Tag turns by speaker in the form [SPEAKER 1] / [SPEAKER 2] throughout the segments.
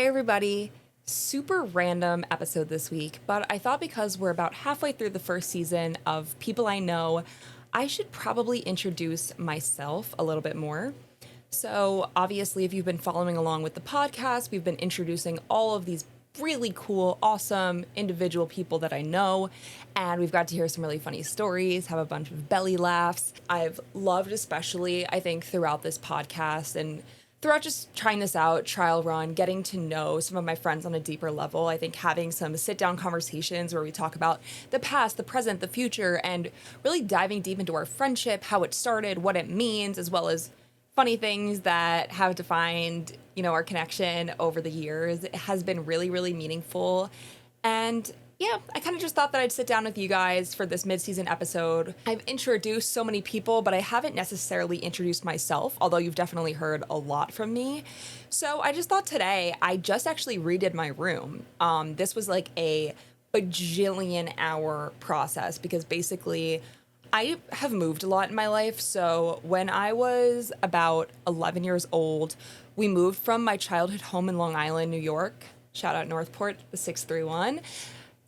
[SPEAKER 1] everybody. Super random episode this week, but I thought because we're about halfway through the first season of People I Know, I should probably introduce myself a little bit more. So, obviously, if you've been following along with the podcast, we've been introducing all of these really cool, awesome individual people that I know, and we've got to hear some really funny stories, have a bunch of belly laughs. I've loved, especially, I think, throughout this podcast and throughout just trying this out, trial run, getting to know some of my friends on a deeper level. I think having some sit-down conversations where we talk about the past, the present, the future, and really diving deep into our friendship, how it started, what it means, as well as funny things that have defined, our connection over the years. It has been really, really meaningful. And yeah, I kind of just thought that I'd sit down with you guys for this mid-season episode. I've introduced so many people, but I haven't necessarily introduced myself, although you've definitely heard a lot from me. So I just thought today, I just actually redid my room. This was like a bajillion hour process because basically I have moved a lot in my life. So when I was about 11 years old, we moved from my childhood home in Long Island, New York. Shout out Northport, the 631.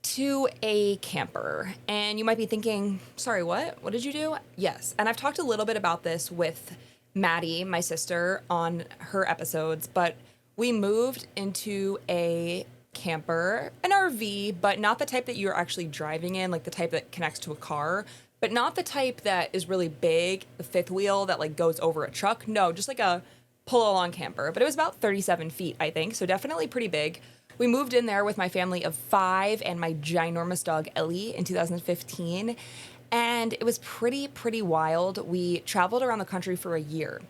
[SPEAKER 1] To a camper. And you might be thinking, sorry, what? What did you do? Yes. And I've talked a little bit about this with Maddie, my sister, on her episodes, but we moved into a camper, an RV, but not the type that you're actually driving in, like the type that connects to a car, but not the type that is really big, the fifth wheel that like goes over a truck. No, just like a pull-along camper. But it was about 37 feet, I think, so definitely pretty big. We moved in there with my family of 5 and my ginormous dog, Ellie, in 2015. And it was pretty wild. We traveled around the country for a year.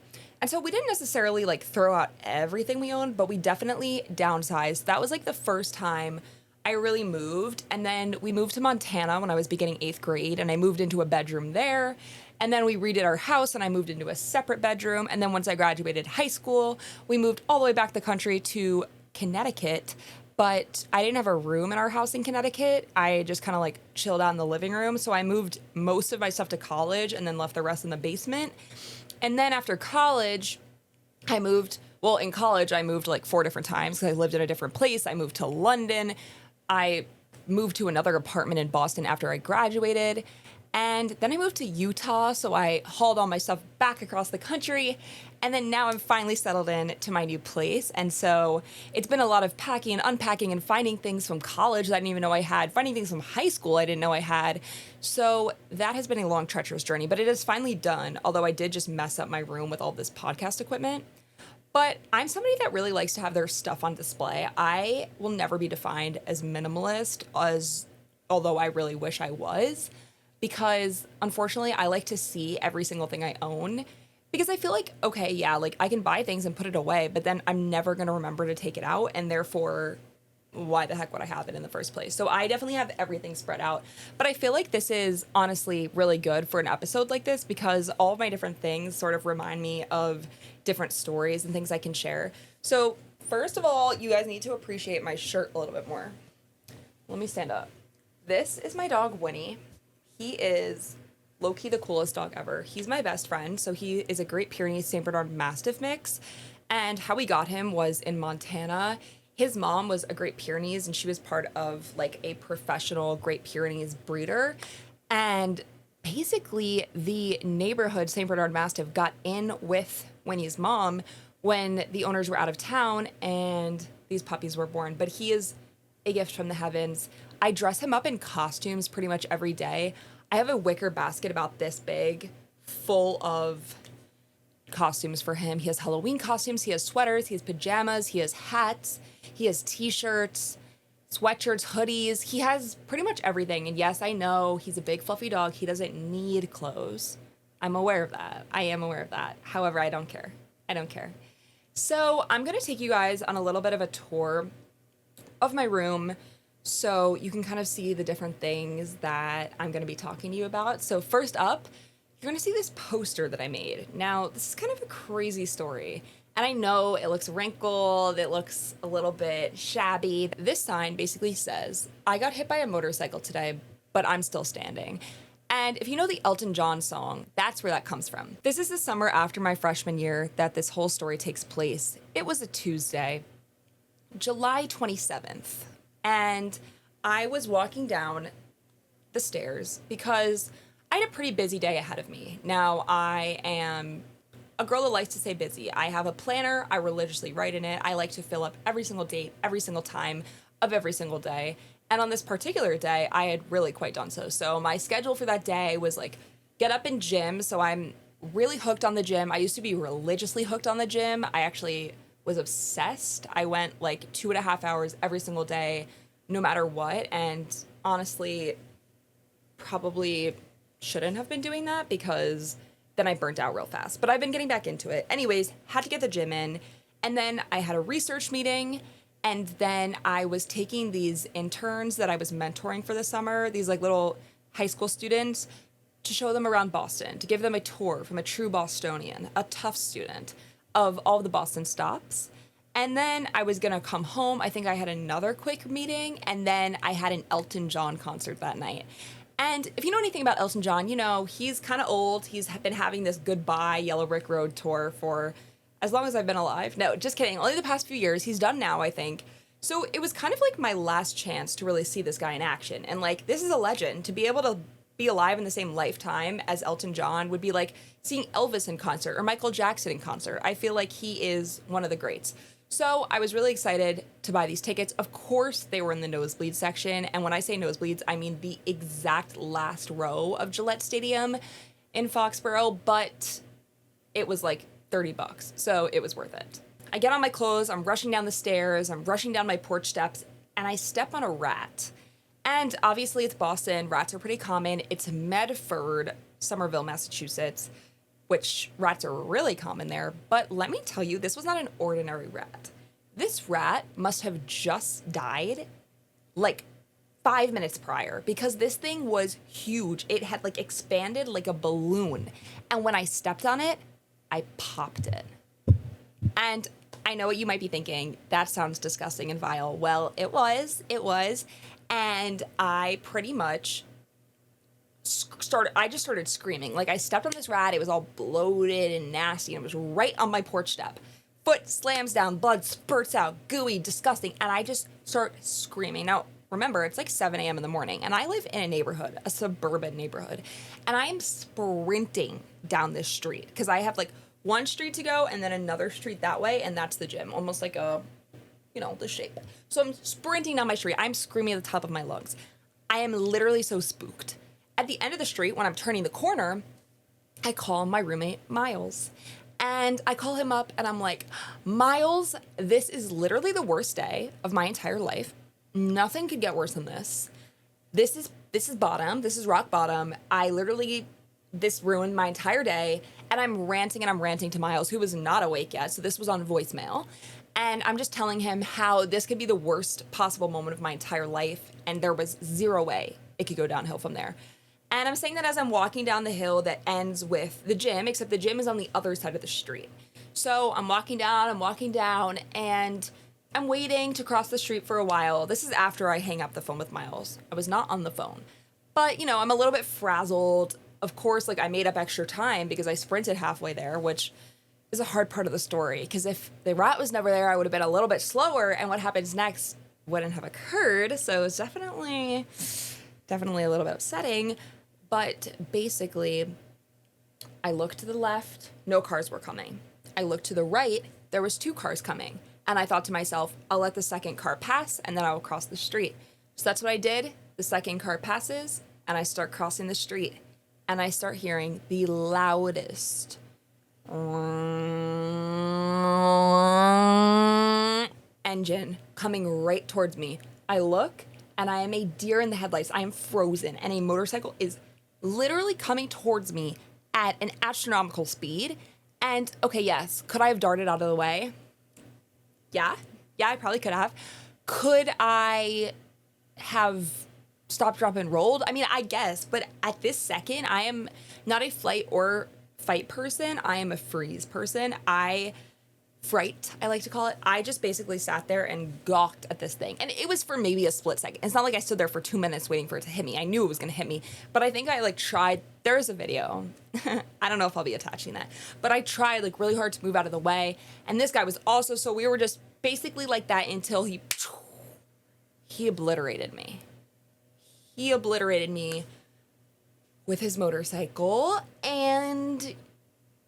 [SPEAKER 1] And so we didn't necessarily like throw out everything we owned, but we definitely downsized. That was like the first time I really moved. And then we moved to Montana when I was beginning 8th grade, and I moved into a bedroom there. And then we redid our house and I moved into a separate bedroom. And then once I graduated high school, we moved all the way back the country to Connecticut. But I didn't have a room in our house in Connecticut. I just kind of like chilled out in the living room. So I moved most of my stuff to college and then left the rest in the basement. And then after college, in college, I moved like 4 different times because I lived in a different place. I moved to London. I moved to another apartment in Boston after I graduated. And then I moved to Utah, so I hauled all my stuff back across the country. And then now I'm finally settled in to my new place. And so it's been a lot of packing and unpacking and finding things from college that I didn't even know I had, finding things from high school I didn't know I had. So that has been a long, treacherous journey, but it is finally done, although I did just mess up my room with all this podcast equipment. But I'm somebody that really likes to have their stuff on display. I will never be defined as minimalist, although I really wish I was. Because unfortunately, I like to see every single thing I own because I feel like, okay, yeah, like I can buy things and put it away, but then I'm never going to remember to take it out. And therefore, why the heck would I have it in the first place? So I definitely have everything spread out. But I feel like this is honestly really good for an episode like this because all of my different things sort of remind me of different stories and things I can share. So first of all, you guys need to appreciate my shirt a little bit more. Let me stand up. This is my dog, Winnie. He is low-key the coolest dog ever. He's my best friend, so he is a Great Pyrenees St. Bernard Mastiff mix. And how we got him was in Montana. His mom was a Great Pyrenees, and she was part of like a professional Great Pyrenees breeder. And basically, the neighborhood St. Bernard Mastiff got in with Winnie's mom when the owners were out of town and these puppies were born. But he is a gift from the heavens. I dress him up in costumes pretty much every day. I have a wicker basket about this big full of costumes for him. He has Halloween costumes, he has sweaters, he has pajamas, he has hats, he has t-shirts, sweatshirts, hoodies. He has pretty much everything. And yes, I know he's a big fluffy dog. He doesn't need clothes. I'm aware of that. I am aware of that. However, I don't care. I don't care. So I'm going to take you guys on a little bit of a tour of my room so you can kind of see the different things that I'm going to be talking to you about. So first up, you're going to see this poster that I made. Now, this is kind of a crazy story. And I know it looks wrinkled, it looks a little bit shabby. This sign basically says, I got hit by a motorcycle today, but I'm still standing. And if you know the Elton John song, that's where that comes from. This is the summer after my freshman year that this whole story takes place. It was a Tuesday. July 27th. And I was walking down the stairs because I had a pretty busy day ahead of me. Now, I am a girl that likes to stay busy. I have a planner, I religiously write in it. I like to fill up every single date, every single time of every single day. And on this particular day, I had really quite done so. So my schedule for that day was like get up in gym. So I'm really hooked on the gym. I used to be religiously hooked on the gym. I actually was obsessed. I went like 2.5 hours every single day, no matter what. And honestly, probably shouldn't have been doing that because then I burnt out real fast. But I've been getting back into it. Anyways, had to get the gym in. And then I had a research meeting. And then I was taking these interns that I was mentoring for the summer, these like little high school students, to show them around Boston, to give them a tour from a true Bostonian, a Tufts student, of all the Boston stops. And then I was gonna come home. I think I had another quick meeting, and then I had an Elton John concert that night. And if you know anything about Elton John, you know he's kind of old. He's been having this Goodbye Yellow Brick Road tour for as long as I've been alive. No, just kidding. Only the past few years. He's done now, I think. So it was kind of like my last chance to really see this guy in action. And like, this is a legend. To be able to be alive in the same lifetime as Elton John would be like seeing Elvis in concert or Michael Jackson in concert. I feel like he is one of the greats. So I was really excited to buy these tickets. Of course, they were in the nosebleed section. And when I say nosebleeds, I mean the exact last row of Gillette Stadium in Foxborough. But it was like $30. So it was worth it. I get on my clothes. I'm rushing down the stairs. I'm rushing down my porch steps. And I step on a rat. And obviously, it's Boston. Rats are pretty common. It's Medford, Somerville, Massachusetts, which rats are really common there. But let me tell you, this was not an ordinary rat. This rat must have just died like 5 minutes prior because this thing was huge. It had like expanded like a balloon. And when I stepped on it, I popped it. And I know what you might be thinking. That sounds disgusting and vile. Well, it was. And I pretty much just started screaming. Like, I stepped on this rat. It was all bloated and nasty, and it was right on my porch step. Foot slams down, blood spurts out, gooey, disgusting, and I just start screaming. Now, remember, it's like 7 a.m. in the morning, and I live in a neighborhood, a suburban neighborhood, and I'm sprinting down this street because I have like one street to go and then another street that way, and that's the gym, almost like a, the shape. So I'm sprinting down my street. I'm screaming at the top of my lungs. I am literally so spooked. At the end of the street, when I'm turning the corner, I call my roommate, Miles. And I call him up and I'm like, Miles, this is literally the worst day of my entire life. Nothing could get worse than this. This is bottom. This is rock bottom. This ruined my entire day. And I'm ranting to Miles, who was not awake yet. So this was on voicemail. And I'm just telling him how this could be the worst possible moment of my entire life. And there was zero way it could go downhill from there. And I'm saying that as I'm walking down the hill that ends with the gym, except the gym is on the other side of the street. So I'm walking down, and I'm waiting to cross the street for a while. This is after I hang up the phone with Miles. I was not on the phone. But, I'm a little bit frazzled. Of course, I made up extra time because I sprinted halfway there, which is a hard part of the story. Because if the rat was never there, I would have been a little bit slower, and what happens next wouldn't have occurred. So it's definitely a little bit upsetting. But basically, I looked to the left, no cars were coming. I looked to the right, there was 2 cars coming. And I thought to myself, I'll let the second car pass and then I will cross the street. So that's what I did. The second car passes and I start crossing the street. And I start hearing the loudest engine coming right towards me. I look and I am a deer in the headlights. I am frozen and a motorcycle is literally coming towards me at an astronomical speed. And okay, yes, could I have darted out of the way? Yeah, I probably could have. Could I have stopped, drop, and rolled? I mean, I guess, but at this second, I am not a flight or fight person. I am a freeze person. Fright, I like to call it. I just basically sat there and gawked at this thing. And it was for maybe a split second. It's not like I stood there for 2 minutes waiting for it to hit me. I knew it was going to hit me. But I think I tried. There's a video. I don't know if I'll be attaching that. But I tried really hard to move out of the way. And this guy was also, so we were just basically like that until he obliterated me. He obliterated me with his motorcycle. And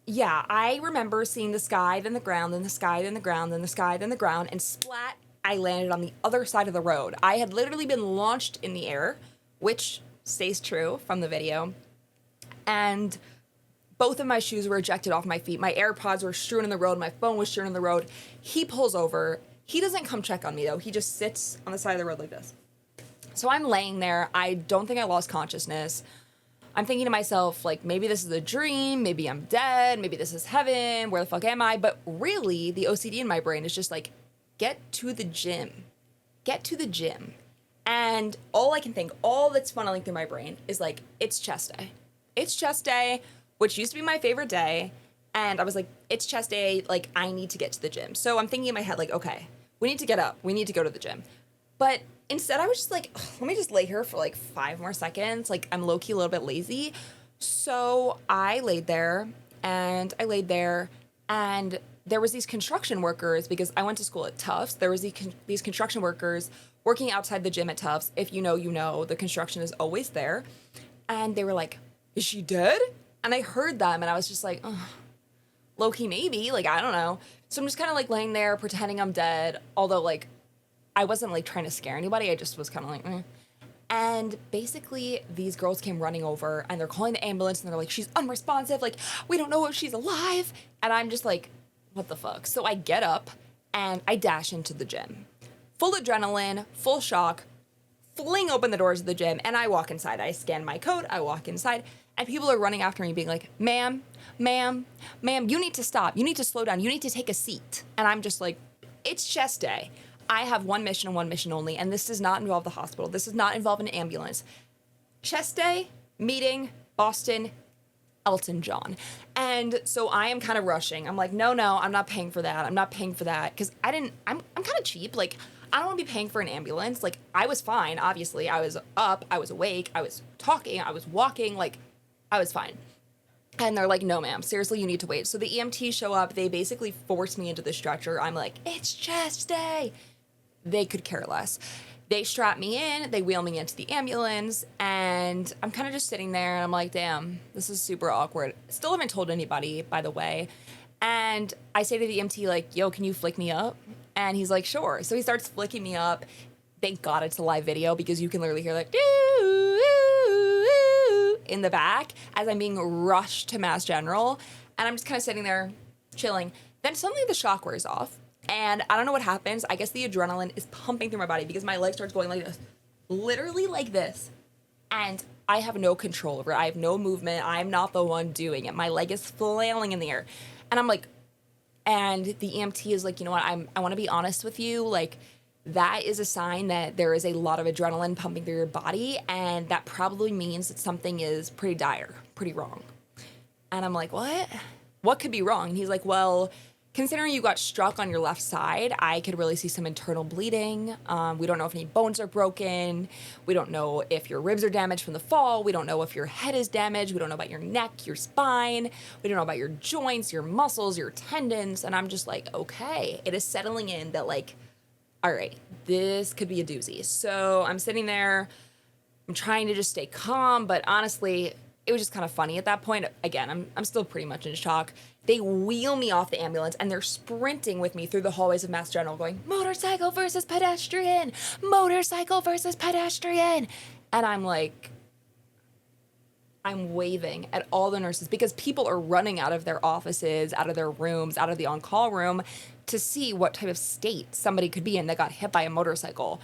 [SPEAKER 1] yeah, I remember seeing the sky, then the ground, then the sky, then the ground, then the sky, then the ground, and splat, I landed on the other side of the road. I had literally been launched in the air, which stays true from the video. And both of my shoes were ejected off my feet. My AirPods were strewn in the road. My phone was strewn in the road. He pulls over. He doesn't come check on me, though. He just sits on the side of the road like this. So I'm laying there. I don't think I lost consciousness. I'm thinking to myself, like, maybe this is a dream. Maybe I'm dead. Maybe this is heaven. Where the fuck am I? But really, the OCD in my brain is just like, get to the gym. Get to the gym. And all I can think, all that's funneling through my brain is like, it's chest day. It's chest day, which used to be my favorite day. And I was like, it's chest day. Like, I need to get to the gym. So I'm thinking in my head, like, okay, we need to get up. We need to go to the gym. But instead, I was just like, let me just lay here for like 5 more seconds. Like, I'm low-key a little bit lazy. So I laid there, and there was these construction workers, because I went to school at Tufts. There was these construction workers working outside the gym at Tufts. If you know, you know, the construction is always there. And they were like, is she dead? And I heard them, and I was just like, oh, low-key maybe. Like, I don't know. So I'm just kind of like laying there pretending I'm dead. Although, like, I wasn't like trying to scare anybody. I just was kind of like, eh. And basically, these girls came running over, and they're calling the ambulance, and they're like, she's unresponsive. Like, we don't know if she's alive. And I'm just like, what the fuck? So I get up, and I dash into the gym. Full adrenaline, full shock, fling open the doors of the gym, and I walk inside. I scan my code, I walk inside, and people are running after me being like, ma'am, you need to stop. You need to slow down. You need to take a seat. And I'm just like, it's chest day. I have one mission and one mission only, and this does not involve the hospital. This does not involve an ambulance. Chest day, meeting, Boston, Elton John. And so I am kind of rushing. I'm like, no, I'm not paying for that. I'm not paying for that. Because I'm kind of cheap. Like, I don't want to be paying for an ambulance. Like, I was fine, obviously. I was up, I was awake, I was talking, I was walking, like, I was fine. And they're like, no, ma'am, seriously, you need to wait. So the EMTs show up, they basically force me into the stretcher. I'm like, it's chest day. They could care less. They strap me in, they wheel me into the ambulance, and I'm kind of just sitting there, and I'm like, damn, this is super awkward. Still haven't told anybody, by the way. And I say to the EMT, like, yo, can you flick me up? And he's like, sure. So he starts flicking me up. Thank God it's a live video, because you can literally hear, like, in the back as I'm being rushed to Mass General. And I'm just kind of sitting there chilling. Then suddenly the shock wears off. And I don't know what happens. I guess the adrenaline is pumping through my body because my leg starts going like this. Literally like this. And I have no control over it. I have no movement. I'm not the one doing it. My leg is flailing in the air. And I'm like, and the EMT is like, you know what? I want to be honest with you. Like, that is a sign that there is a lot of adrenaline pumping through your body. And that probably means that something is pretty dire, pretty wrong. And I'm like, what? What could be wrong? And he's like, well, considering you got struck on your left side, I could really see some internal bleeding. We don't know if any bones are broken. We don't know if your ribs are damaged from the fall. We don't know if your head is damaged. We don't know about your neck, your spine. We don't know about your joints, your muscles, your tendons. And I'm just like, okay, it is settling in that, like, all right, this could be a doozy. So I'm sitting there. I'm trying to just stay calm, but honestly, it was just kind of funny at that point. Again, I'm still pretty much in shock. They wheel me off the ambulance, and they're sprinting with me through the hallways of Mass General going, motorcycle versus pedestrian, motorcycle versus pedestrian. And I'm like, I'm waving at all the nurses because people are running out of their offices, out of their rooms, out of the on-call room to see what type of state somebody could be in that got hit by a motorcycle.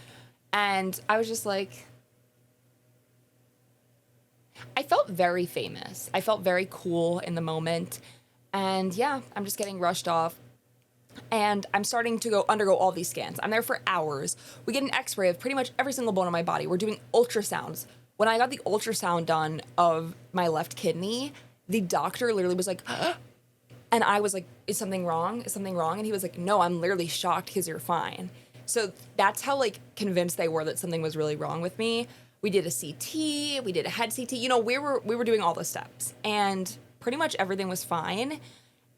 [SPEAKER 1] And I was just like, I felt very famous. I felt very cool in the moment. And yeah, I'm just getting rushed off. And I'm starting to undergo all these scans. I'm there for hours. We get an x-ray of pretty much every single bone in my body. We're doing ultrasounds. When I got the ultrasound done of my left kidney, the doctor literally was like, and I was like, is something wrong? Is something wrong? And he was like, no, I'm literally shocked because you're fine. So that's how, like, convinced they were that something was really wrong with me. We did a CT, we did a head CT. You know, we were doing all the steps, and pretty much everything was fine.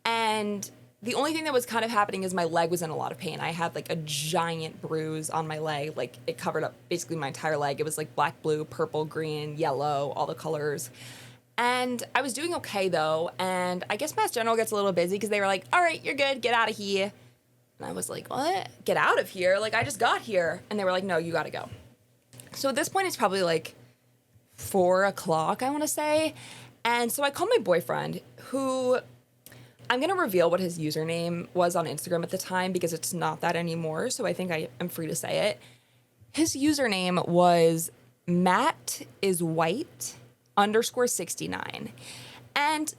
[SPEAKER 1] And The only thing that was kind of happening is my leg was in a lot of pain. I had like a giant bruise on my leg. Like it covered up basically my entire leg. It was like black, blue, purple, green, yellow, all the colors. And I was doing okay though. And I guess Mass General gets a little busy because they were like, all right, you're good. Get out of here. And I was like, what? Get out of here? Like I just got here. And they were like, no, you got to go. So at this point, it's probably like 4 o'clock, I want to say. And so I called my boyfriend, who I'm going to reveal what his username was on Instagram at the time because it's not that anymore. So I think I am free to say it. His username was Matt is white _69. And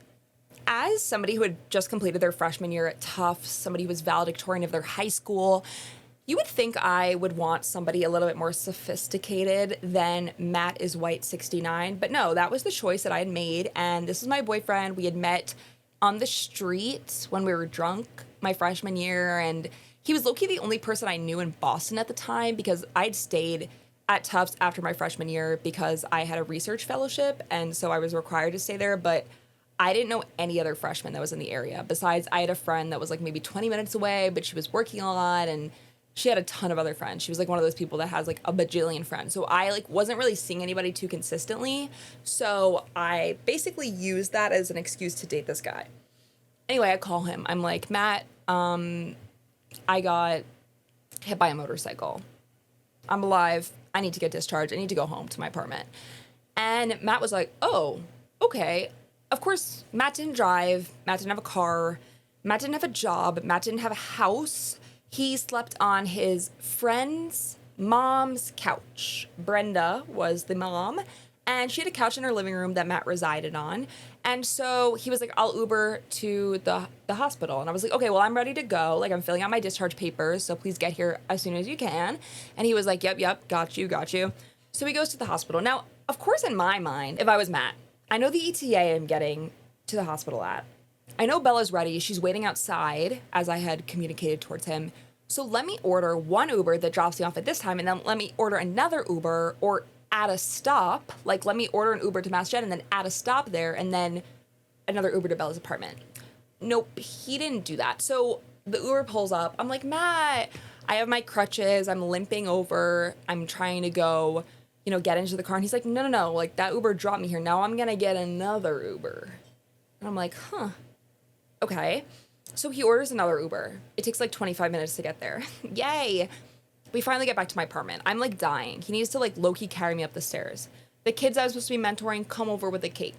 [SPEAKER 1] as somebody who had just completed their freshman year at Tufts, somebody who was valedictorian of their high school, you would think I would want somebody a little bit more sophisticated than Matt is white 69. But no, that was the choice that I had made. And this is my boyfriend. We had met on the street when we were drunk my freshman year, and he was low-key the only person I knew in Boston at the time because I'd stayed at Tufts after my freshman year because I had a research fellowship, and so I was required to stay there, but I didn't know any other freshman that was in the area. Besides, I had a friend that was like maybe 20 minutes away, but she was working a lot, and she had a ton of other friends. She was like one of those people that has like a bajillion friends. So I like wasn't really seeing anybody too consistently. So I basically used that as an excuse to date this guy. Anyway, I call him. I'm like, Matt, I got hit by a motorcycle. I'm alive. I need to get discharged. I need to go home to my apartment. And Matt was like, oh, okay. Of course, Matt didn't drive. Matt didn't have a car. Matt didn't have a job. Matt didn't have a house. He slept on his friend's mom's couch. Brenda was the mom, and she had a couch in her living room that Matt resided on. And so he was like, I'll Uber to the hospital. And I was like, okay, well, I'm ready to go. Like, I'm filling out my discharge papers, so please get here as soon as you can. And he was like, yep, got you. So he goes to the hospital. Now, of course, in my mind, if I was Matt, I know the ETA I'm getting to the hospital at. I know Bella's ready. She's waiting outside, as I had communicated towards him. So let me order one Uber that drops me off at this time, and then let me order another Uber or at a stop. Like, let me order an Uber to Mass Gen and then add a stop there, and then another Uber to Bella's apartment. Nope, he didn't do that. So the Uber pulls up. I'm like, Matt, I have my crutches. I'm limping over. I'm trying to go, get into the car. And he's like, no. Like, that Uber dropped me here. Now I'm going to get another Uber. And I'm like, huh. Okay. So he orders another Uber. It takes like 25 minutes to get there. Yay. We finally get back to my apartment. I'm like dying. He needs to like low-key carry me up the stairs. The kids I was supposed to be mentoring come over with a cake.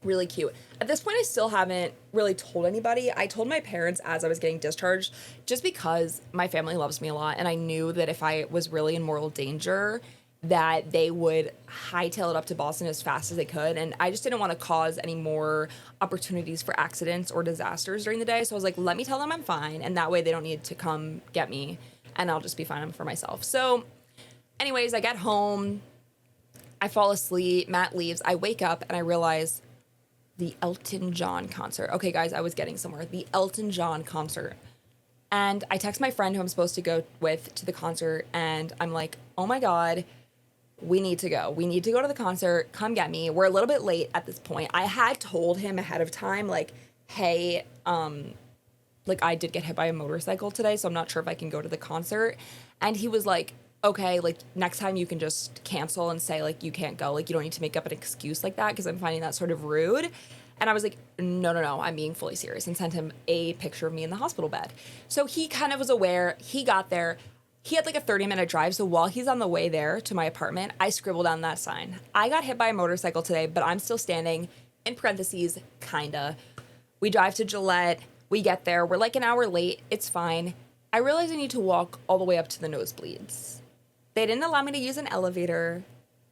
[SPEAKER 1] Really cute. At this point, I still haven't really told anybody. I told my parents as I was getting discharged just because my family loves me a lot. And I knew that if I was really in mortal danger, that they would hightail it up to Boston as fast as they could. And I just didn't want to cause any more opportunities for accidents or disasters during the day. So I was like, let me tell them I'm fine. And that way they don't need to come get me. And I'll just be fine for myself. So anyways, I get home. I fall asleep. Matt leaves. I wake up and I realize the Elton John concert. Okay, guys, I was getting somewhere. The Elton John concert. And I text my friend who I'm supposed to go with to the concert. And I'm like, oh my God, we need to go. We need to go to the concert. Come get me. We're a little bit late at this point. I had told him ahead of time, like, hey, like I did get hit by a motorcycle today, so I'm not sure if I can go to the concert. And he was like, okay, like next time you can just cancel and say like you can't go. Like you don't need to make up an excuse like that because I'm finding that sort of rude. And I was like, no, I'm being fully serious, and sent him a picture of me in the hospital bed. So he kind of was aware. He got there. He had like a 30-minute drive. So while he's on the way there to my apartment, I scribbled down that sign. I got hit by a motorcycle today, but I'm still standing, in parentheses, kinda. We drive to Gillette. We get there. We're like an hour late. It's fine. I realize I need to walk all the way up to the nosebleeds. They didn't allow me to use an elevator.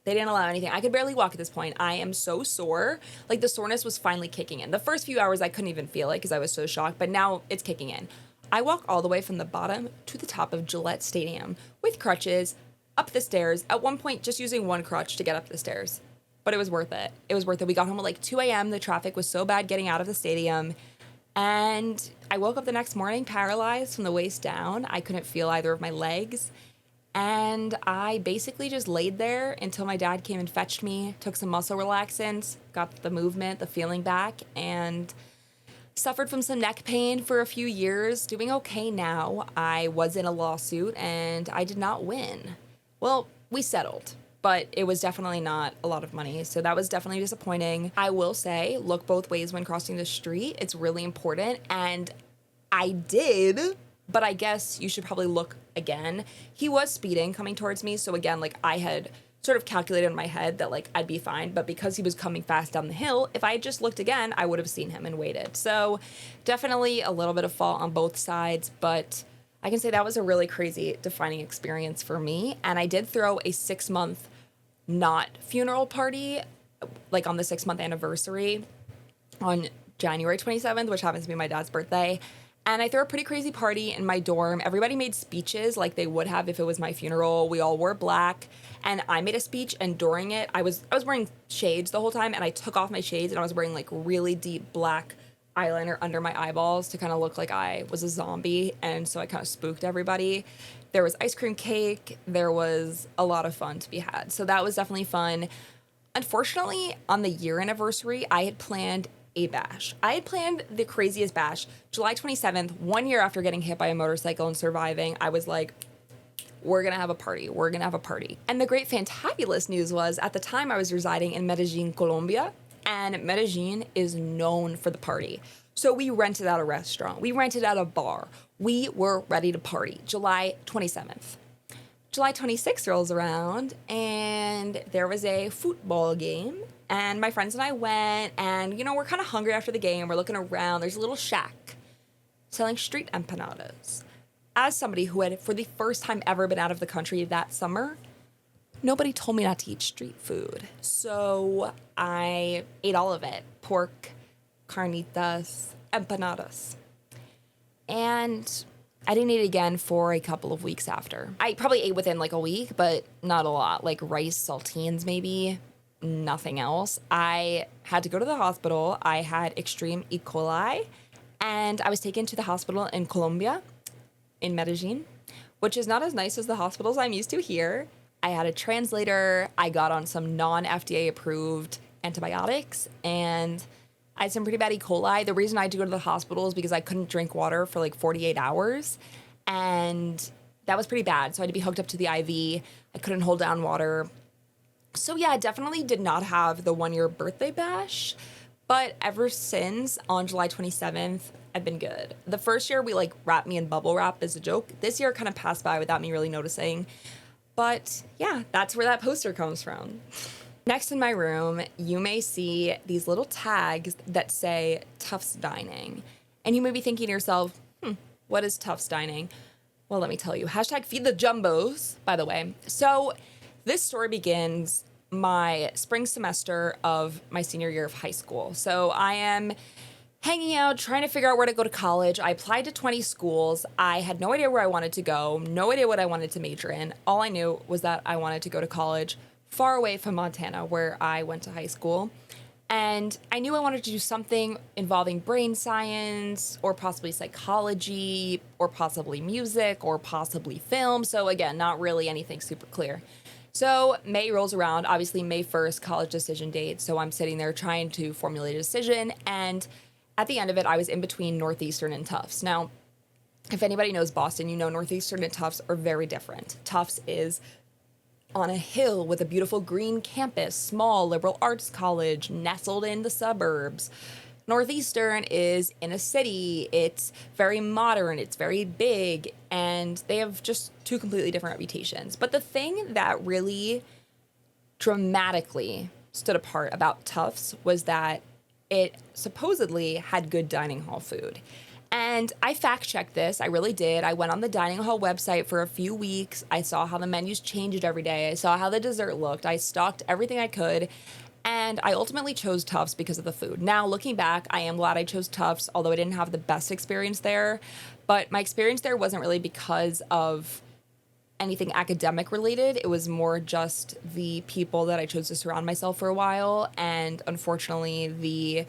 [SPEAKER 1] They didn't allow anything. I could barely walk at this point. I am so sore. Like the soreness was finally kicking in. The first few hours I couldn't even feel it because I was so shocked, but now it's kicking in. I walk all the way from the bottom to the top of Gillette Stadium with crutches, up the stairs, at one point just using one crutch to get up the stairs. But it was worth it. It was worth it. We got home at like 2 a.m. The traffic was so bad getting out of the stadium. And I woke up the next morning paralyzed from the waist down. I couldn't feel either of my legs. And I basically just laid there until my dad came and fetched me, took some muscle relaxants, got the movement, the feeling back, and Suffered from some neck pain for a few years, doing okay now. I was in a lawsuit and I did not win. Well, we settled, but it was definitely not a lot of money. So that was definitely disappointing. I will say, look both ways when crossing the street. It's really important. And I did, but I guess you should probably look again. He was speeding coming towards me. So again, like I had sort of calculated in my head that like I'd be fine, but because he was coming fast down the hill, if I had just looked again, I would have seen him and waited. So definitely a little bit of fault on both sides, but I can say that was a really crazy defining experience for me. And I did throw a 6-month not funeral party, like on the 6-month anniversary on January 27th, which happens to be my dad's birthday. And I threw a pretty crazy party in my dorm. Everybody made speeches like they would have if it was my funeral. We all wore black. And I made a speech, and during it, I was wearing shades the whole time, and I took off my shades, and I was wearing like really deep black eyeliner under my eyeballs to kind of look like I was a zombie, and so I kind of spooked everybody. There was ice cream cake. There was a lot of fun to be had. So that was definitely fun. Unfortunately, on the year anniversary, I had planned a bash. I had planned the craziest bash. July 27th, 1 year after getting hit by a motorcycle and surviving, I was like, we're going to have a party. We're going to have a party. And the great fantabulous news was at the time I was residing in Medellín, Colombia, and Medellín is known for the party. So we rented out a restaurant. We rented out a bar. We were ready to party. July 27th. July 26th rolls around, and there was a football game. And my friends and I went, and, you know, we're kind of hungry after the game. We're looking around. There's a little shack selling street empanadas. As somebody who had, for the first time ever, been out of the country that summer, nobody told me not to eat street food. So I ate all of it. Pork, carnitas, empanadas. And I didn't eat it again for a couple of weeks after. I probably ate within like a week, but not a lot. Like rice, saltines maybe, nothing else. I had to go to the hospital. I had extreme E. coli, and I was taken to the hospital in Colombia, in Medellín, which is not as nice as the hospitals I'm used to here. I had a translator. I got on some non-FDA approved antibiotics, and I had some pretty bad E. coli. The reason I had to go to the hospital is because I couldn't drink water for like 48 hours, and that was pretty bad. So I had to be hooked up to the IV. I couldn't hold down water. So yeah, I definitely did not have the 1-year birthday bash, but ever since on July 27th, I've been good. The first year we like wrapped me in bubble wrap as a joke. This year kind of passed by without me really noticing. But yeah, that's where that poster comes from. Next in my room, you may see these little tags that say Tufts Dining. And you may be thinking to yourself, what is Tufts Dining? Well, let me tell you. Hashtag feed the jumbos, by the way. So this story begins my spring semester of my senior year of high school. So I am hanging out, trying to figure out where to go to college. I applied to 20 schools. I had no idea where I wanted to go, no idea what I wanted to major in. All I knew was that I wanted to go to college far away from Montana, where I went to high school. And I knew I wanted to do something involving brain science or possibly psychology or possibly music or possibly film. So again, not really anything super clear. So May rolls around, obviously May 1st, college decision date. So I'm sitting there trying to formulate a decision. And at the end of it, I was in between Northeastern and Tufts. Now, if anybody knows Boston, you know Northeastern and Tufts are very different. Tufts is on a hill with a beautiful green campus, small liberal arts college, nestled in the suburbs. Northeastern is in a city. It's very modern. It's very big. And they have just two completely different reputations. But the thing that really dramatically stood apart about Tufts was that it supposedly had good dining hall food. And I fact-checked this. I really did. I went on the dining hall website for a few weeks. I saw how the menus changed every day. I saw how the dessert looked. I stocked everything I could. And I ultimately chose Tufts because of the food. Now, looking back, I am glad I chose Tufts, although I didn't have the best experience there. But my experience there wasn't really because of anything academic related. It was more just the people that I chose to surround myself for a while. And unfortunately, the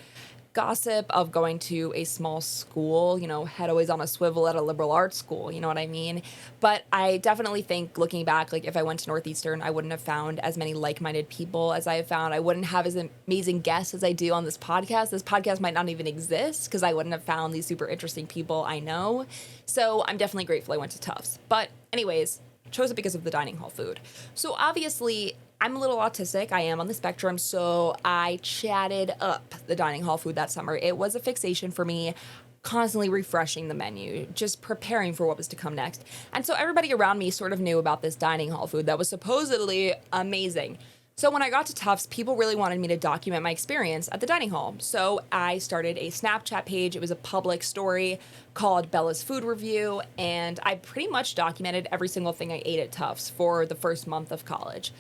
[SPEAKER 1] gossip of going to a small school, head always on a swivel at a liberal arts school, you know what I mean? But I definitely think looking back, like if I went to Northeastern, I wouldn't have found as many like-minded people as I have found. I wouldn't have as amazing guests as I do on this podcast. This podcast might not even exist because I wouldn't have found these super interesting people I know. So I'm definitely grateful I went to Tufts. But anyways, chose it because of the dining hall food. So obviously I'm a little autistic. I am on the spectrum, so I chatted up the dining hall food that summer. It was a fixation for me, constantly refreshing the menu, just preparing for what was to come next. And so everybody around me sort of knew about this dining hall food that was supposedly amazing. So when I got to Tufts, people really wanted me to document my experience at the dining hall. So I started a Snapchat page. It was a public story called Bella's Food Review, and I pretty much documented every single thing I ate at Tufts for the first month of college.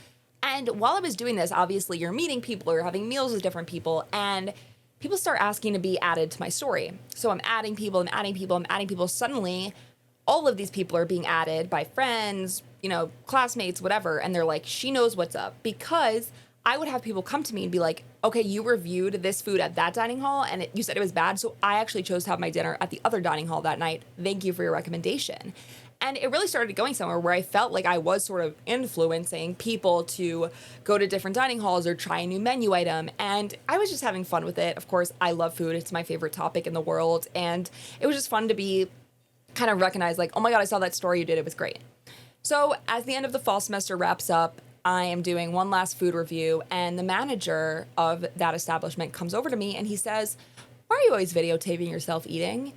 [SPEAKER 1] And while I was doing this, obviously you're meeting people or having meals with different people, and people start asking to be added to my story. So I'm adding people, I'm adding people, I'm adding people. Suddenly, all of these people are being added by friends, classmates, whatever. And they're like, she knows what's up. Because I would have people come to me and be like, okay, you reviewed this food at that dining hall and you said it was bad. So I actually chose to have my dinner at the other dining hall that night. Thank you for your recommendation. And it really started going somewhere where I felt like I was sort of influencing people to go to different dining halls or try a new menu item. And I was just having fun with it. Of course, I love food. It's my favorite topic in the world. And it was just fun to be kind of recognized like, oh my God, I saw that story you did. It was great. So as the end of the fall semester wraps up, I am doing one last food review. And the manager of that establishment comes over to me and he says, why are you always videotaping yourself eating?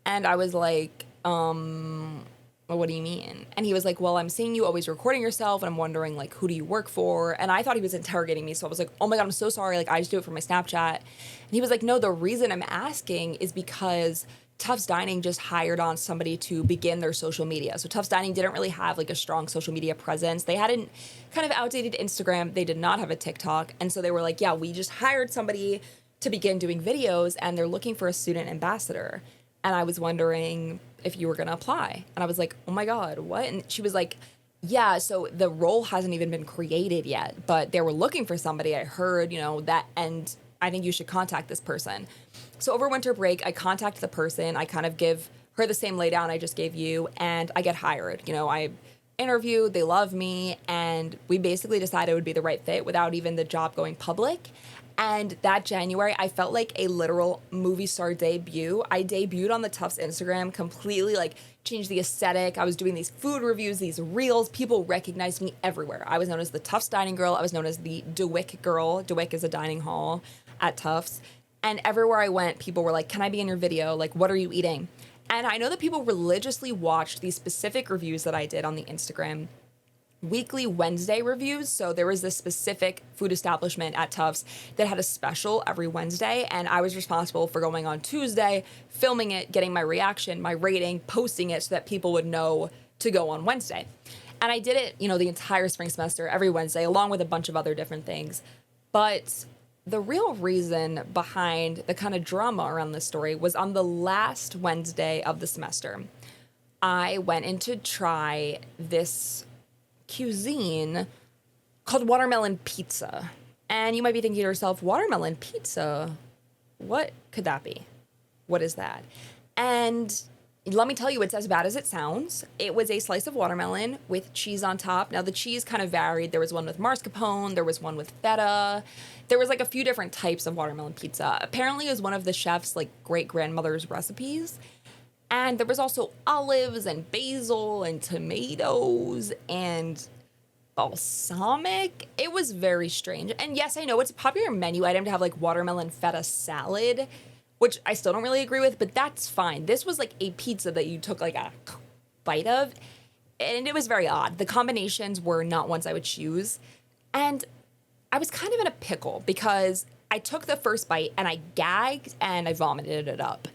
[SPEAKER 1] And I was like, well, what do you mean? And he was like, well, I'm seeing you always recording yourself and I'm wondering like, who do you work for? And I thought he was interrogating me. So I was like, oh my God, I'm so sorry. Like I just do it for my Snapchat. And he was like, no, the reason I'm asking is because Tufts Dining just hired on somebody to begin their social media. So Tufts Dining didn't really have like a strong social media presence. They had an kind of outdated Instagram. They did not have a TikTok. And so they were like, yeah, we just hired somebody to begin doing videos and they're looking for a student ambassador. And I was wondering if you were going to apply. And I was like, oh my God, what? And she was like, yeah, so the role hasn't even been created yet, but they were looking for somebody. I heard, that, and I think you should contact this person. So over winter break, I contact the person. I kind of give her the same laydown I just gave you, and I get hired. I interview, they love me, and we basically decided it would be the right fit without even the job going public. And that January, I felt like a literal movie star debut. I debuted on the Tufts Instagram, completely like changed the aesthetic. I was doing these food reviews, these reels. People recognized me everywhere. I was known as the Tufts Dining Girl. I was known as the DeWick Girl. DeWick is a dining hall at Tufts. And everywhere I went, people were like, can I be in your video? Like, what are you eating? And I know that people religiously watched these specific reviews that I did on the Instagram. Weekly Wednesday reviews. So there was this specific food establishment at Tufts that had a special every Wednesday, and I was responsible for going on Tuesday, filming it, getting my reaction, my rating, posting it so that people would know to go on Wednesday. And I did it, the entire spring semester, every Wednesday, along with a bunch of other different things. But the real reason behind the kind of drama around this story was on the last Wednesday of the semester. I went in to try this cuisine called watermelon pizza. And you might be thinking to yourself, watermelon pizza? What could that be? What is that? And let me tell you, it's as bad as it sounds. It was a slice of watermelon with cheese on top. Now, the cheese kind of varied. There was one with mascarpone. There was one with feta. There was like a few different types of watermelon pizza. Apparently, it was one of the chef's like great-grandmother's recipes. And there was also olives and basil and tomatoes and balsamic. It was very strange. And yes, I know it's a popular menu item to have like watermelon feta salad, which I still don't really agree with, but that's fine. This was like a pizza that you took like a bite of, and it was very odd. The combinations were not ones I would choose. And I was kind of in a pickle because I took the first bite and I gagged and I vomited it up.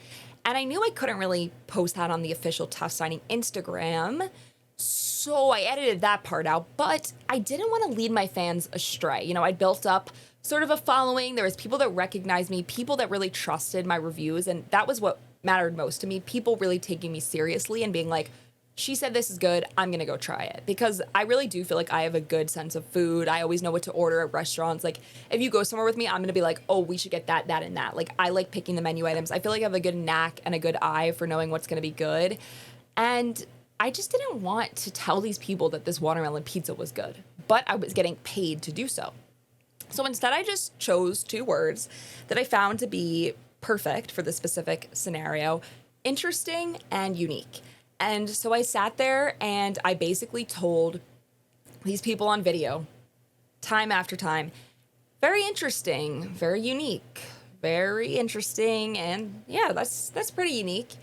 [SPEAKER 1] And I knew I couldn't really post that on the official Tufts Dining Instagram, so I edited that part out, but I didn't want to lead my fans astray. I built up sort of a following. There was people that recognized me, people that really trusted my reviews, and that was what mattered most to me, people really taking me seriously and being like, she said this is good, I'm gonna go try it, because I really do feel like I have a good sense of food. I always know what to order at restaurants. Like, if you go somewhere with me, I'm gonna be like, oh, we should get that, that, and that. Like, I like picking the menu items. I feel like I have a good knack and a good eye for knowing what's gonna be good. And I just didn't want to tell these people that this watermelon pizza was good, but I was getting paid to do so. So instead, I just chose two words that I found to be perfect for this specific scenario: interesting and unique. And so I sat there and I basically told these people on video, time after time, very interesting, very unique, very interesting, and yeah, that's pretty unique,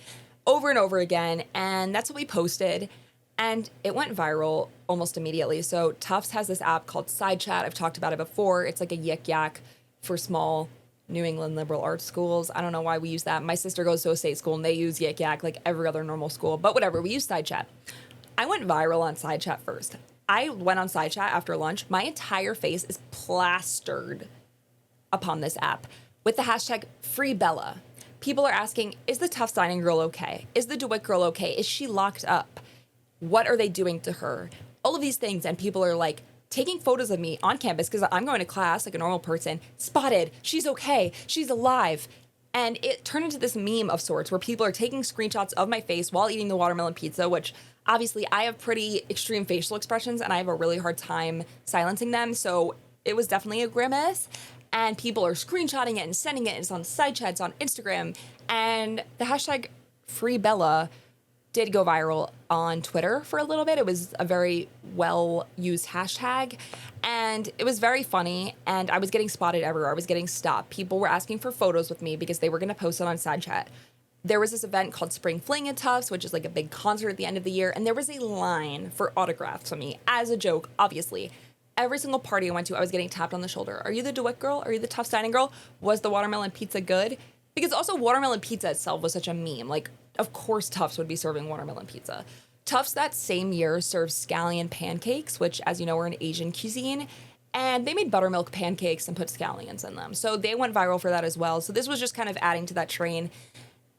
[SPEAKER 1] over and over again. And that's what we posted. And it went viral almost immediately. So Tufts has this app called Sidechat. I've talked about it before. It's like a yik yak for small New England liberal arts schools. I don't know why we use that. My sister goes to a state school and they use yik yak like every other normal school. But whatever, we use Sidechat. I went viral on Sidechat first. I went on Sidechat after lunch. My entire face is plastered upon this app with the hashtag #FreeBella. People are asking, is the Tufts Dining Girl okay? Is the DeWitt girl okay? Is she locked up? What are they doing to her? All of these things. And people are like taking photos of me on campus because I'm going to class like a normal person. Spotted. She's okay. She's alive. And it turned into this meme of sorts where people are taking screenshots of my face while eating the watermelon pizza, which obviously I have pretty extreme facial expressions and I have a really hard time silencing them. So it was definitely a grimace. And people are screenshotting it and sending it. It's on Sidechat, it's on Instagram. And the hashtag #FreeBella did go viral on Twitter for a little bit. It was a very well-used hashtag, and it was very funny, and I was getting spotted everywhere. I was getting stopped. People were asking for photos with me because they were going to post it on Sidechat. There was this event called Spring Fling at Tufts, which is like a big concert at the end of the year, and there was a line for autographs from me, as a joke, obviously. Every single party I went to, I was getting tapped on the shoulder. Are you the DeWitt girl? Are you the Tufts Dining Girl? Was the watermelon pizza good? Because also watermelon pizza itself was such a meme. Like, of course Tufts would be serving watermelon pizza. Tufts that same year served scallion pancakes, which, as you know, are an Asian cuisine. And they made buttermilk pancakes and put scallions in them. So they went viral for that as well. So this was just kind of adding to that train.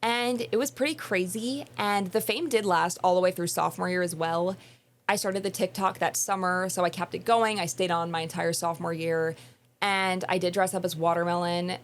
[SPEAKER 1] And it was pretty crazy. And the fame did last all the way through sophomore year as well. I started the TikTok that summer, so I kept it going. I stayed on my entire sophomore year. And I did dress up as watermelon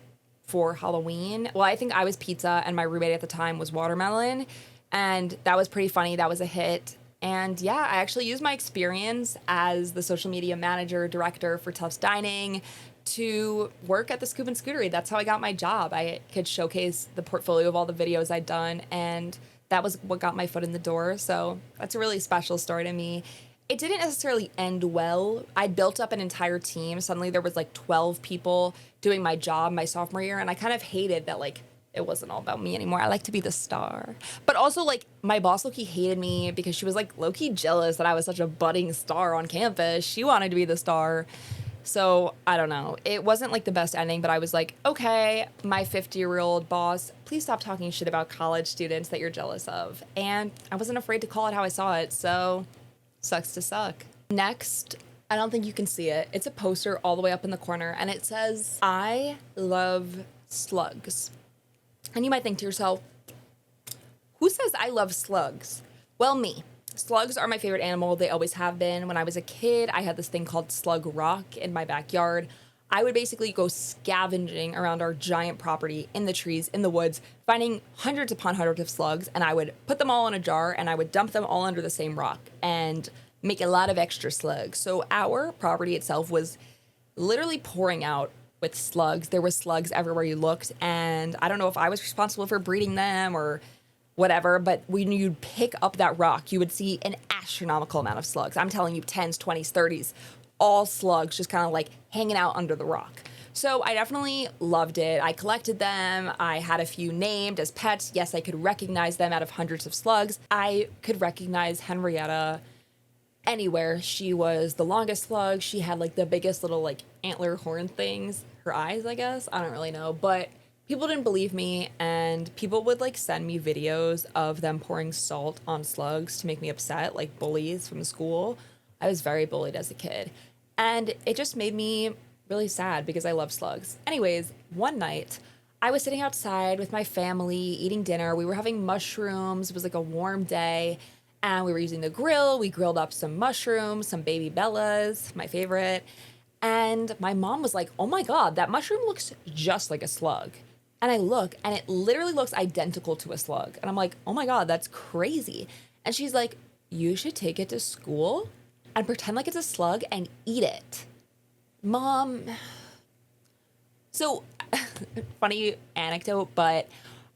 [SPEAKER 1] for Halloween. Well, I think I was pizza and my roommate at the time was watermelon. And that was pretty funny. That was a hit. And yeah, I actually used my experience as the social media manager, director for Tufts Dining to work at the Scoop and Scootery. That's how I got my job. I could showcase the portfolio of all the videos I'd done, and that was what got my foot in the door. So that's a really special story to me. It didn't necessarily end well. I built up an entire team. Suddenly there was like 12 people doing my job my sophomore year, and I kind of hated that, like, it wasn't all about me anymore. I like to be the star. But also, like, my boss low-key hated me because she was, like, low-key jealous that I was such a budding star on campus. She wanted to be the star. So, I don't know. It wasn't, like, the best ending, but I was like, okay, my 50-year-old boss, please stop talking shit about college students that you're jealous of. And I wasn't afraid to call it how I saw it, so sucks to suck. Next, I don't think you can see it. It's a poster all the way up in the corner, and it says, I love slugs. And you might think to yourself, who says I love slugs? Well, me. Slugs are my favorite animal. They always have been. When I was a kid, I had this thing called Slug Rock in my backyard. I would basically go scavenging around our giant property in the trees, in the woods, finding hundreds upon hundreds of slugs, and I would put them all in a jar, and I would dump them all under the same rock and make a lot of extra slugs. So our property itself was literally pouring out with slugs. There were slugs everywhere you looked, and I don't know if I was responsible for breeding them or whatever, but when you'd pick up that rock, you would see an astronomical amount of slugs. I'm telling you, 10s, 20s, 30s, all slugs just kind of like hanging out under the rock. So I definitely loved it. I collected them. I had a few named as pets. Yes, I could recognize them out of hundreds of slugs. I could recognize Henrietta anywhere. She was the longest slug. She had like the biggest little like antler horn things. Her eyes, I guess. I don't really know. But people didn't believe me, and people would like send me videos of them pouring salt on slugs to make me upset, like bullies from school. I was very bullied as a kid. And it just made me really sad because I love slugs. Anyways, one night I was sitting outside with my family eating dinner. We were having mushrooms. It was like a warm day. and we were using the grill. We grilled up some mushrooms, some baby bellas, my favorite. And my mom was like, oh my God, that mushroom looks just like a slug. And I look, and it literally looks identical to a slug. And I'm like, oh my God, that's crazy. And she's like, you should take it to school and pretend like it's a slug and eat it. Mom. So, funny anecdote, but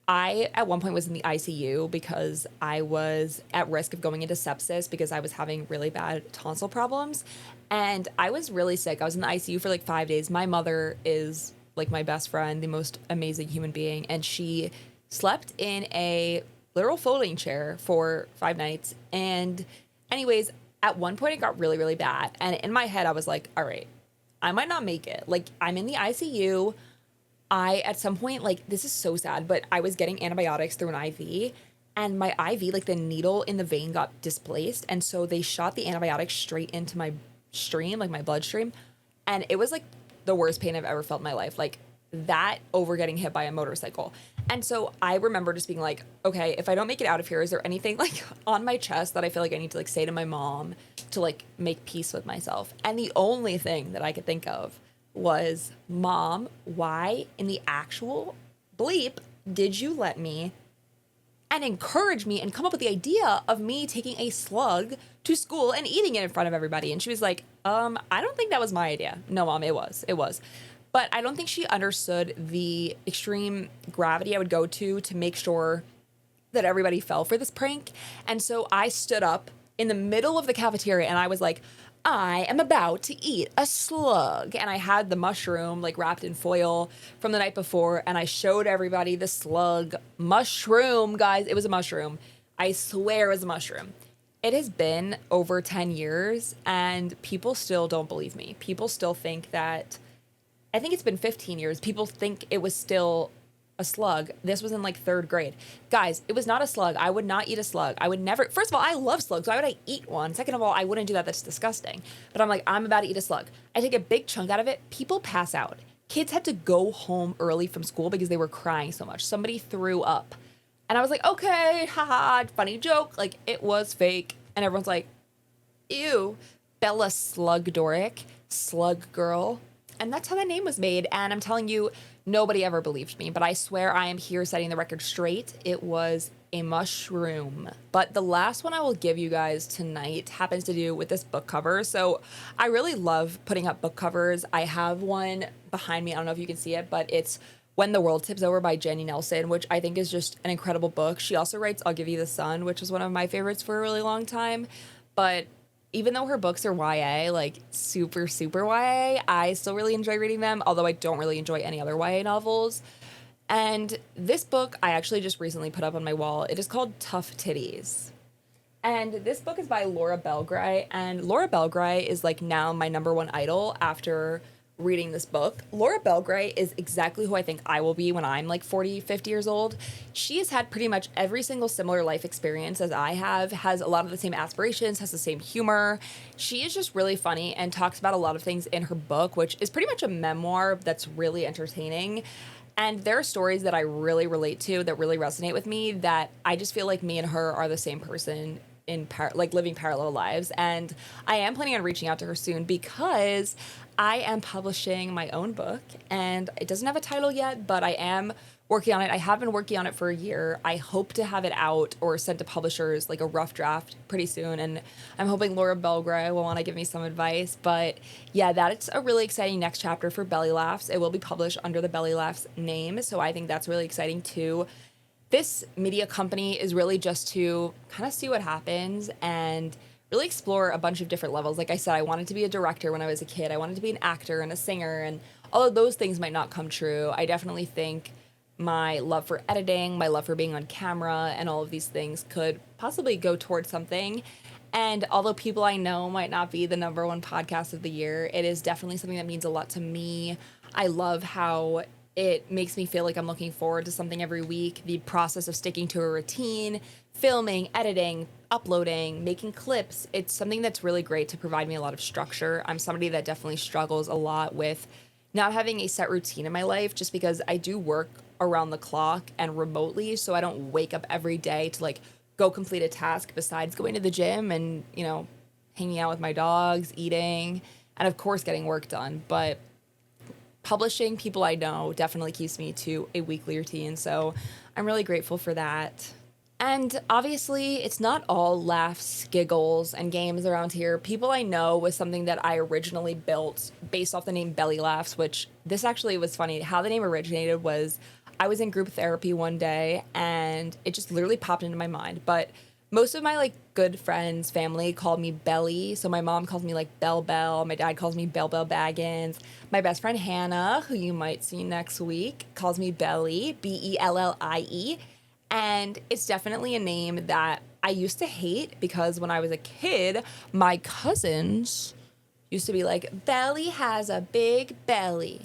[SPEAKER 1] I at one point was in the ICU because I was at risk of going into sepsis because I was having really bad tonsil problems. And I was really sick. I was in the ICU for like 5 days. My mother is like my best friend, the most amazing human being. And she slept in a literal folding chair for 5 nights. And, anyways, at one point it got really, really bad. And in my head, I was like, all right, I might not make it. Like, I'm in the ICU. At some point, like, this is so sad, but I was getting antibiotics through an IV, and my IV, like, the needle in the vein got displaced. And so they shot the antibiotics straight into my stream, like my bloodstream. And it was like the worst pain I've ever felt in my life. Like, that over getting hit by a motorcycle. And so I remember just being like, okay, if I don't make it out of here, is there anything like on my chest that I feel like I need to like say to my mom to like make peace with myself? And the only thing that I could think of was, Mom, why in the actual bleep did you let me and encourage me and come up with the idea of me taking a slug to school and eating it in front of everybody? And she was like, I don't think that was my idea. No, Mom, it was. But I don't think she understood the extreme gravity I would go to make sure that everybody fell for this prank. And so I stood up in the middle of the cafeteria and I was like, I am about to eat a slug. And I had the mushroom like wrapped in foil from the night before. And I showed everybody the slug mushroom, guys. It was a mushroom. I swear it was a mushroom. It has been over 10 years and people still don't believe me. People still think that, I think it's been 15 years. People think it was still a slug. This was in like 3rd grade. Guys, it was not a slug. I would not eat a slug. I would never, first of all, I love slugs. Why would I eat one? Second of all, I wouldn't do that. That's disgusting. But I'm like, I'm about to eat a slug. I take a big chunk out of it. People pass out. Kids had to go home early from school because they were crying so much. Somebody threw up. And I was like, okay, haha, funny joke. Like, it was fake. And everyone's like, ew, Bella Slug Doric, Slug Girl. And that's how that name was made. And I'm telling you, nobody ever believed me. But I swear I am here setting the record straight. It was a mushroom. But the last one I will give you guys tonight happens to do with this book cover. So I really love putting up book covers. I have one behind me. I don't know if you can see it, but it's When the World Tips Over by Jenny Nelson, which I think is just an incredible book. She also writes I'll Give You the Sun, which was one of my favorites for a really long time. But even though her books are YA, like super, super YA, I still really enjoy reading them, although I don't really enjoy any other YA novels. And this book I actually just recently put up on my wall. It is called Tough Titties. And this book is by Laura Belgray. And Laura Belgray is like now my number one idol after reading this book. Laura Belgray is exactly who I think I will be when I'm like 40, 50 years old. She has had pretty much every single similar life experience as I have, has a lot of the same aspirations, has the same humor. She is just really funny and talks about a lot of things in her book, which is pretty much a memoir that's really entertaining. And there are stories that I really relate to that really resonate with me that I just feel like me and her are the same person in like living parallel lives. And I am planning on reaching out to her soon because I am publishing my own book and it doesn't have a title yet, but I am working on it. I have been working on it for a year. I hope to have it out or sent to publishers, like a rough draft, pretty soon. And I'm hoping Laura Belgray will want to give me some advice. But yeah, that's a really exciting next chapter for Belly Laughs. It will be published under the Belly Laughs name. So I think that's really exciting too. This media company is really just to kind of see what happens and really explore a bunch of different levels. Like I said, I wanted to be a director when I was a kid. I wanted to be an actor and a singer, and all of those things might not come true. I definitely think my love for editing, my love for being on camera, and all of these things could possibly go towards something. And although People I Know might not be the number one podcast of the year, it is definitely something that means a lot to me. I love how it makes me feel like I'm looking forward to something every week. The process of sticking to a routine, filming, editing, uploading, making clips, it's something that's really great to provide me a lot of structure. I'm somebody that definitely struggles a lot with not having a set routine in my life just because I do work around the clock and remotely, so I don't wake up every day to like go complete a task besides going to the gym and, hanging out with my dogs, eating, and of course getting work done. But publishing people I know definitely keeps me to a weekly routine. So I'm really grateful for that. And obviously, it's not all laughs, giggles, and games around here. People I Know was something that I originally built based off the name Bellie Laughs, which this actually was funny. How the name originated was I was in group therapy one day and it just literally popped into my mind. But most of my like good friends, family called me Bellie. So my mom calls me like Bell Bell. My dad calls me Bell Bell Baggins. My best friend Hannah, who you might see next week, calls me Bellie, Bellie. And it's definitely a name that I used to hate because when I was a kid, my cousins used to be like, Bellie has a big belly.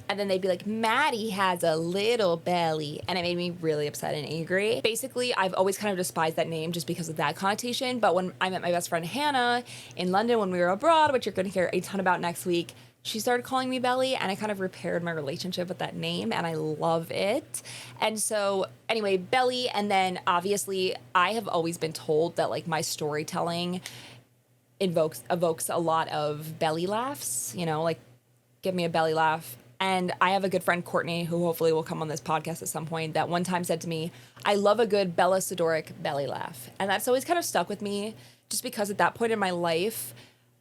[SPEAKER 1] And then they'd be like, Maddie has a little belly. And it made me really upset and angry. Basically, I've always kind of despised that name just because of that connotation. But when I met my best friend Hannah in London when we were abroad, which you're going to hear a ton about next week, she started calling me Bellie, and I kind of repaired my relationship with that name, and I love it. And so, anyway, Bellie, and then obviously, I have always been told that like my storytelling evokes a lot of belly laughs. Like give me a belly laugh. And I have a good friend, Courtney, who hopefully will come on this podcast at some point, that one time said to me, I love a good Bella Sidoric belly laugh. And that's always kind of stuck with me just because at that point in my life,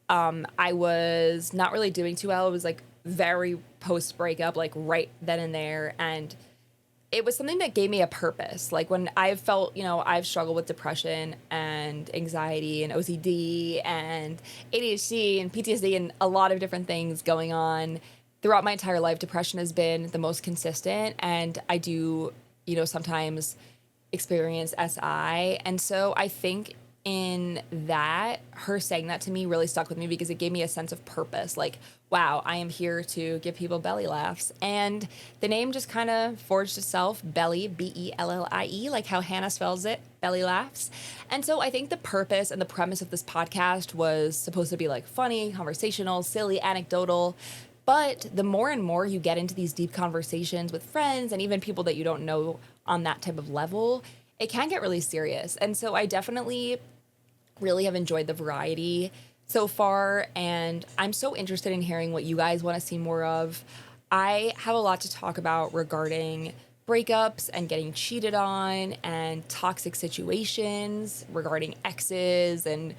[SPEAKER 1] I was not really doing too well. It was like very post breakup, like right then and there. And it was something that gave me a purpose. Like when I've felt, I've struggled with depression and anxiety and OCD and ADHD and PTSD and a lot of different things going on throughout my entire life. Depression has been the most consistent. And I do, sometimes experience SI. And so I think in that, her saying that to me really stuck with me because it gave me a sense of purpose. Like, wow, I am here to give people belly laughs. And the name just kind of forged itself, Bellie, Bellie, like how Hannah spells it, belly laughs. And so I think the purpose and the premise of this podcast was supposed to be like funny, conversational, silly, anecdotal. But the more and more you get into these deep conversations with friends and even people that you don't know on that type of level, it can get really serious. And so I definitely really have enjoyed the variety so far, and I'm so interested in hearing what you guys want to see more of. I have a lot to talk about regarding breakups and getting cheated on and toxic situations, regarding exes and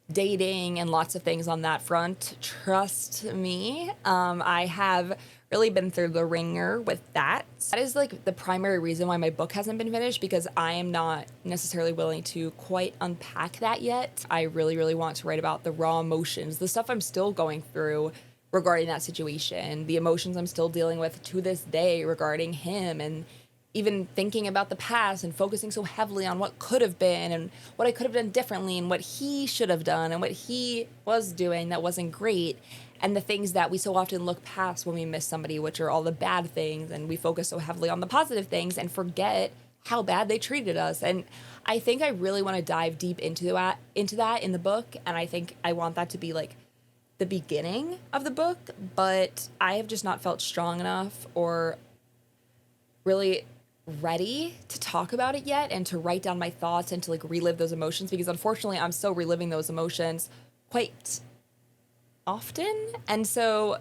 [SPEAKER 1] dating and lots of things on that front. Trust me, I have really been through the ringer with that. That is like the primary reason why my book hasn't been finished, because I am not necessarily willing to quite unpack that yet. I really, really want to write about the raw emotions, the stuff I'm still going through regarding that situation, the emotions I'm still dealing with to this day regarding him, and even thinking about the past and focusing so heavily on what could have been and what I could have done differently and what he should have done and what he was doing that wasn't great. And the things that we so often look past when we miss somebody, which are all the bad things, and we focus so heavily on the positive things and forget how bad they treated us. And I think I really want to dive deep into that in the book, and I think I want that to be like the beginning of the book, but I have just not felt strong enough or really ready to talk about it yet and to write down my thoughts and to like relive those emotions, because unfortunately I'm still reliving those emotions quite often. And so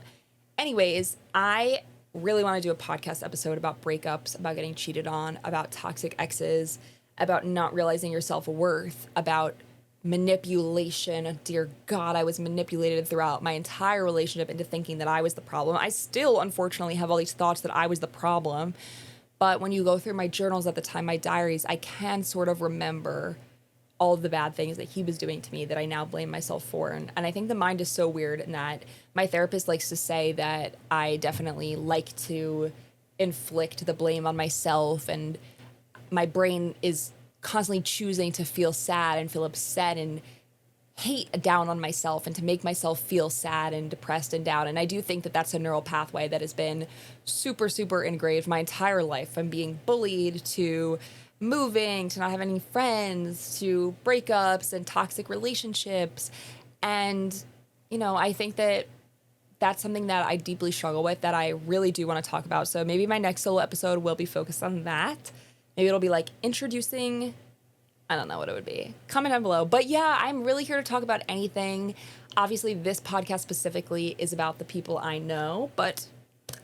[SPEAKER 1] anyways, I really want to do a podcast episode about breakups, about getting cheated on, about toxic exes, about not realizing your self-worth, about manipulation. Dear God, I was manipulated throughout my entire relationship into thinking that I was the problem. I still unfortunately have all these thoughts that I was the problem. But when you go through my journals at the time, my diaries, I can sort of remember all of the bad things that he was doing to me that I now blame myself for. And I think the mind is so weird in that my therapist likes to say that I definitely like to inflict the blame on myself, and my brain is constantly choosing to feel sad and feel upset and hate down on myself and to make myself feel sad and depressed and down. And I do think that that's a neural pathway that has been super, super engraved my entire life, from being bullied to moving to not having any friends to breakups and toxic relationships. And, I think that that's something that I deeply struggle with, that I really do want to talk about. So maybe my next solo episode will be focused on that. Maybe it'll be like introducing I don't know what it would be. Comment down below. But yeah, I'm really here to talk about anything. Obviously, this podcast specifically is about the people I know, but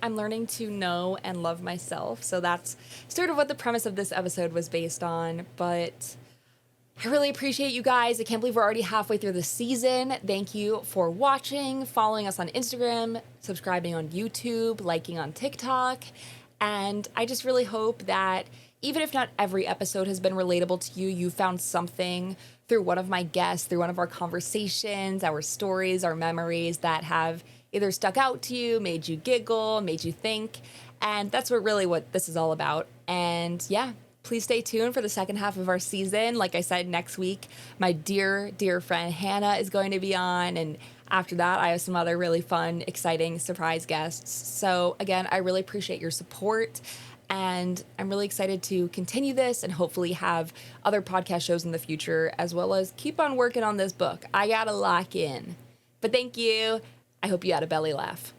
[SPEAKER 1] I'm learning to know and love myself. So that's sort of what the premise of this episode was based on. But I really appreciate you guys. I can't believe we're already halfway through the season. Thank you for watching, following us on Instagram, subscribing on YouTube, liking on TikTok. And I just really hope that even if not every episode has been relatable to you, you found something through one of my guests, through one of our conversations, our stories, our memories that have either stuck out to you, made you giggle, made you think. And that's what this is all about. And yeah, please stay tuned for the second half of our season. Like I said, next week, my dear, dear friend Hannah is going to be on. And after that, I have some other really fun, exciting surprise guests. So again, I really appreciate your support. And I'm really excited to continue this and hopefully have other podcast shows in the future, as well as keep on working on this book. I gotta lock in. But thank you. I hope you had a belly laugh.